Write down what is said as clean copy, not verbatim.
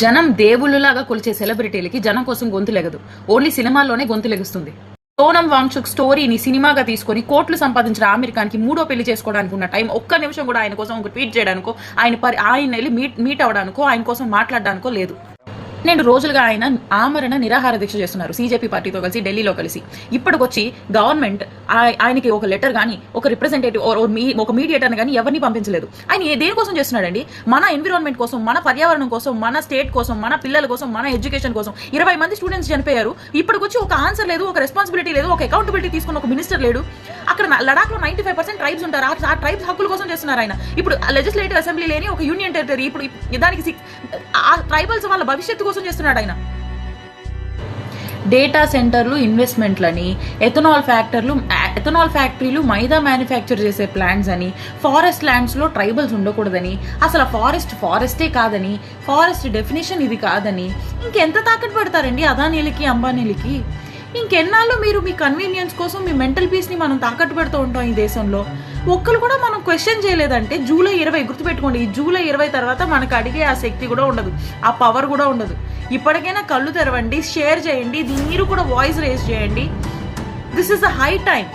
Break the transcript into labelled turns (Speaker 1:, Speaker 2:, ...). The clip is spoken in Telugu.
Speaker 1: జనం దేవుళ్ళలాగా కొలిచే సెలబ్రిటీలకి జనం కోసం గొంతు లెగదు. ఓన్లీ సినిమాల్లోనే గొంతు లెగుస్తుంది. సోనం వాంగ్చుక్ స్టోరీని సినిమాగా తీసుకొని కోట్లు సంపాదించిన ఆమిర్ ఖాన్ కి మూడో పెళ్లి చేసుకోవడానికి ఉన్న టైం ఒక్క నిమిషం కూడా ఆయన కోసం ఒక ట్వీట్ చేయడానికో ఆయన వెళ్ళి మీట్ అవ్వడానికో ఆయన కోసం మాట్లాడడానికో లేదు. 2 రోజులుగా ఆయన ఆమరణ నిరాహార దీక్ష చేస్తున్నారు సీజేపీ పార్టీతో కలిసి ఢిల్లీలో కలిసి. ఇప్పటికొచ్చి గవర్నమెంట్ ఆయనకి ఒక లెటర్ కానీ ఒక రిప్రజెంటేటివ్ ఒక మీడియేటర్ కానీ ఎవరిని పంపించలేదు. ఆయన దేనికోసం చేస్తున్నాడండి? మన ఎన్విరాన్మెంట్ కోసం, మన పర్యావరణం కోసం, మన స్టేట్ కోసం, మన పిల్లల కోసం, మన ఎడ్యుకేషన్ కోసం. 20 మంది స్టూడెంట్స్ చనిపోయారు. ఇప్పటికొచ్చి ఒక ఆన్సర్ లేదు, ఒక రెస్పాన్సిబిలిటీ లేదు, ఒక అకౌంటబిలిటీ తీసుకున్న ఒక మినిస్టర్ లేడు. అక్కడ లడాక్ లో 95% ట్రైబ్స్ ఉంటారు. ఆ ట్రైబ్స్ హక్కుల కోసం చేస్తున్నారు ఆయన. ఇప్పుడు లెజిస్లేటివ్ అసెంబ్లీ లేని ఒక యూనియన్ టెరిటరీ. ఇప్పుడు దానికి ఆ ట్రైబల్స్ వాళ్ళ భవిష్యత్తు కోసం చేస్తున్నాడు ఆయన. డేటా సెంటర్లు, ఇన్వెస్ట్మెంట్లని, ఎథనాల్ ఫ్యాక్టరీలు, మైదా మ్యానుఫ్యాక్చర్ చేసే ప్లాంట్స్ అని, ఫారెస్ట్ ల్యాండ్స్లో ట్రైబల్స్ ఉండకూడదని, అసలు ఫారెస్టే కాదని, ఫారెస్ట్ డెఫినేషన్ ఇది కాదని, ఇంకెంత తాకట్టు పెడతారండి అదానీలకి, అంబానీలకి? ఇంకెన్నాళ్ళు మీరు మీ కన్వీనియన్స్ కోసం మీ మెంటల్ పీస్ని మనం తాకట్టు పెడుతూ ఉంటాం ఈ దేశంలో. ఒక్కరు కూడా మనం క్వశ్చన్ చేయలేదంటే జూలై 20 గుర్తుపెట్టుకోండి. ఈ జూలై 20 తర్వాత మనకు అడిగే ఆ శక్తి కూడా ఉండదు, ఆ పవర్ కూడా ఉండదు. ఇప్పటికైనా కళ్ళు తెరవండి, షేర్ చేయండి, మీరు కూడా వాయిస్ రేజ్ చేయండి. This is the high time.